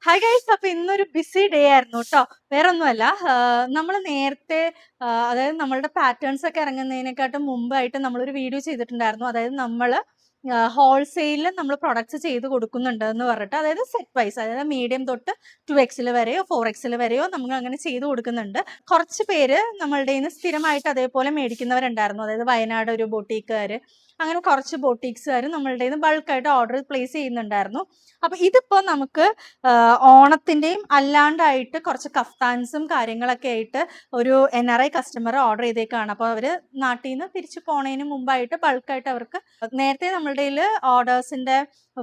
Hi guys, അപ്പൊ ഇന്നൊരു BC day ആയിരുന്നു കേട്ടോ. വേറെ ഒന്നുമല്ല, നമ്മൾ നേരത്തെ അതായത് നമ്മളുടെ പാറ്റേൺസ് ഒക്കെ ഇറങ്ങുന്നതിനെക്കാട്ടും മുമ്പായിട്ട് നമ്മളൊരു വീഡിയോ ചെയ്തിട്ടുണ്ടായിരുന്നു. അതായത് നമ്മൾ ഹോൾസെയിലിൽ നമ്മൾ പ്രൊഡക്ട്സ് ചെയ്ത് കൊടുക്കുന്നുണ്ട് എന്ന് പറഞ്ഞിട്ട്, അതായത് സെറ്റ് വൈസ്, അതായത് മീഡിയം തൊട്ട് 2X വരെയോ 4X വരെയോ നമ്മൾ അങ്ങനെ ചെയ്ത് കൊടുക്കുന്നുണ്ട്. കുറച്ച് പേര് നമ്മളുടെ നിന്ന് സ്ഥിരമായിട്ട് അതേപോലെ മേടിക്കുന്നവരുണ്ടായിരുന്നു. അതായത് വയനാട് ഒരു ബൊട്ടീക്കുകാർ, അങ്ങനെ കുറച്ച് ബൊട്ടീക്സുകാർ നമ്മളുടെ നിന്ന് ബൾക്കായിട്ട് ഓർഡർ പ്ലേസ് ചെയ്യുന്നുണ്ടായിരുന്നു. അപ്പൊ ഇതിപ്പോ നമുക്ക് ഓണത്തിന്റെയും അല്ലാണ്ടായിട്ട് കുറച്ച് കഫ്താൻസും കാര്യങ്ങളൊക്കെ ആയിട്ട് ഒരു NRI കസ്റ്റമർ ഓർഡർ ചെയ്തേക്കാണ്. അപ്പോൾ അവര് നാട്ടിൽ നിന്ന് തിരിച്ചു പോണതിന് മുമ്പായിട്ട് ബൾക്കായിട്ട് അവർക്ക് നേരത്തെ നമ്മളുടെ ഓർഡേഴ്സിന്റെ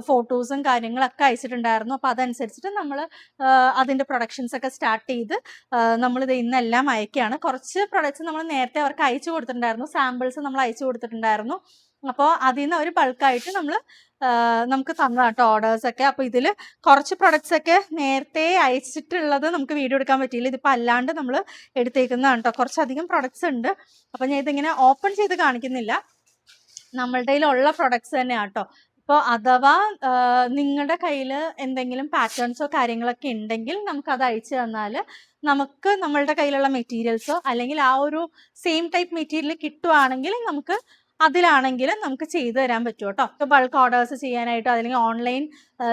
ഫോട്ടോസും കാര്യങ്ങളൊക്കെ അയച്ചിട്ടുണ്ടായിരുന്നു. അപ്പോൾ അതനുസരിച്ചിട്ട് നമ്മൾ അതിന്റെ പ്രൊഡക്ഷൻസ് ഒക്കെ സ്റ്റാർട്ട് ചെയ്ത് നമ്മളിത് ഇന്നെല്ലാം അയക്കുകയാണ്. കുറച്ച് പ്രൊഡക്ട്സ് നമ്മൾ നേരത്തെ അവർക്ക് അയച്ചു കൊടുത്തിട്ടുണ്ടായിരുന്നു, സാമ്പിൾസ് നമ്മൾ അയച്ചു കൊടുത്തിട്ടുണ്ടായിരുന്നു. അപ്പോൾ അതിൽ നിന്ന് അവർ ബൾക്കായിട്ട് നമുക്ക് തന്നതാട്ടോ ഓർഡേഴ്സ് ഒക്കെ. അപ്പോൾ ഇതിൽ കുറച്ച് പ്രൊഡക്ട്സ് ഒക്കെ നേരത്തെ അയച്ചിട്ടുള്ളത് നമുക്ക് വീഡിയോ എടുക്കാൻ പറ്റിയില്ല. ഇതിപ്പോൾ അല്ലാണ്ട് നമ്മൾ എടുത്തേക്കുന്നതാണ് കേട്ടോ. കുറച്ചധികം പ്രൊഡക്ട്സ് ഉണ്ട്. അപ്പോൾ ഞാൻ ഇതിങ്ങനെ ഓപ്പൺ ചെയ്ത് കാണിക്കുന്നില്ല, നമ്മളുടെ കയ്യിലുള്ള പ്രൊഡക്ട്സ് തന്നെയാണ് കേട്ടോ. ഇപ്പോൾ അഥവാ നിങ്ങളുടെ കയ്യിൽ എന്തെങ്കിലും പാറ്റേൺസോ കാര്യങ്ങളൊക്കെ ഉണ്ടെങ്കിൽ നമുക്കത് അയച്ചു തന്നാൽ നമുക്ക് നമ്മളുടെ കയ്യിലുള്ള മെറ്റീരിയൽസോ അല്ലെങ്കിൽ ആ ഒരു സെയിം ടൈപ്പ് മെറ്റീരിയൽ കിട്ടുവാണെങ്കിൽ നമുക്ക് അതിലാണെങ്കിലും നമുക്ക് ചെയ്തു തരാൻ പറ്റും കേട്ടോ. ഇപ്പോൾ ബൾക്ക് ഓർഡേഴ്സ് ചെയ്യാനായിട്ടോ അല്ലെങ്കിൽ ഓൺലൈൻ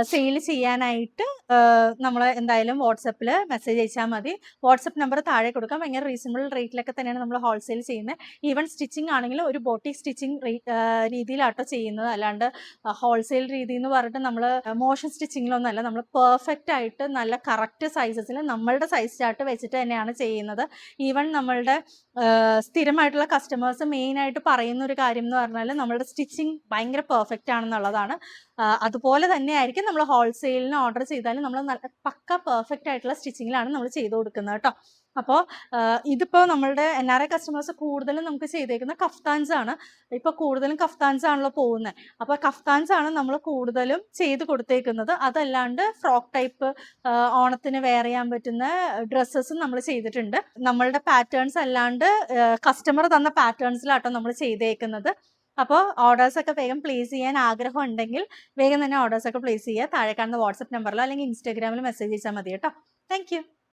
സെയിൽ ചെയ്യാനായിട്ട് നമ്മൾ എന്തായാലും വാട്സപ്പിൽ മെസ്സേജ് അയച്ചാൽ മതി. വാട്സപ്പ് നമ്പർ താഴെ കൊടുക്കാം. ഭയങ്കര റീസണബിൾ റേറ്റിലൊക്കെ തന്നെയാണ് നമ്മൾ ഹോൾസെയിൽ ചെയ്യുന്നത്. ഈവൻ സ്റ്റിച്ചിങ് ആണെങ്കിലും ഒരു ബോട്ടിക് സ്റ്റിച്ചിങ് രീതിയിലാട്ടോ ചെയ്യുന്നത്, അല്ലാണ്ട് ഹോൾസെയിൽ രീതി എന്ന് പറഞ്ഞിട്ട് നമ്മൾ മോഷൻ സ്റ്റിച്ചിങ്ങിലൊന്നുമല്ല. നമ്മൾ പെർഫെക്റ്റ് ആയിട്ട് നല്ല കറക്റ്റ് സൈസസിൽ നമ്മളുടെ സൈസ് ചാർട്ട് വെച്ചിട്ട് തന്നെയാണ് ചെയ്യുന്നത്. ഈവൻ നമ്മളുടെ സ്ഥിരമായിട്ടുള്ള കസ്റ്റമേഴ്സ് മെയിനായിട്ട് പറയുന്ന ഒരു കാര്യം എന്ന് പറഞ്ഞാൽ നമ്മളുടെ സ്റ്റിച്ചിങ് ഭയങ്കര പെർഫെക്റ്റ് ആണെന്നുള്ളതാണ്. അതുപോലെ തന്നെ ആയിരിക്കും നമ്മൾ ഹോൾസെയിലിന് ഓർഡർ ചെയ്താലും നമ്മൾ നല്ല പക്ക പെർഫെക്റ്റ് ആയിട്ടുള്ള സ്റ്റിച്ചിങ്ങിലാണ് നമ്മൾ ചെയ്ത് കൊടുക്കുന്നത് കേട്ടോ. അപ്പോൾ ഇതിപ്പോൾ നമ്മളുടെ NRI കസ്റ്റമേഴ്സ് കൂടുതലും നമുക്ക് ചെയ്തേക്കുന്ന കഫ്താൻസ് ആണ്. ഇപ്പോൾ കൂടുതലും കഫ്താൻസ് ആണല്ലോ പോകുന്നത്. അപ്പോൾ കഫ്താൻസ് ആണ് നമ്മൾ കൂടുതലും ചെയ്ത് കൊടുത്തേക്കുന്നത്. അതല്ലാണ്ട് ഫ്രോക്ക് ടൈപ്പ് ഓണത്തിന് വെയർ ചെയ്യാൻ പറ്റുന്ന ഡ്രസ്സസും നമ്മൾ ചെയ്തിട്ടുണ്ട്. നമ്മളുടെ പാറ്റേൺസ് അല്ലാണ്ട് കസ്റ്റമർ തന്ന പാറ്റേൺസിലാട്ടോ നമ്മൾ ചെയ്തേക്കുന്നത്. അപ്പോൾ ഓർഡേഴ്സൊക്കെ വേഗം പ്ലേസ് ചെയ്യാൻ ആഗ്രഹം ഉണ്ടെങ്കിൽ വേഗം തന്നെ ഓർഡേഴ്സൊക്കെ പ്ലേസ് ചെയ്യുക. താഴെ കാണുന്ന വാട്സപ്പ് നമ്പറിലോ അല്ലെങ്കിൽ ഇൻസ്റ്റാഗ്രാമിൽ മെസ്സേജ് ചെയ്താൽ മതി കേട്ടോ. താങ്ക്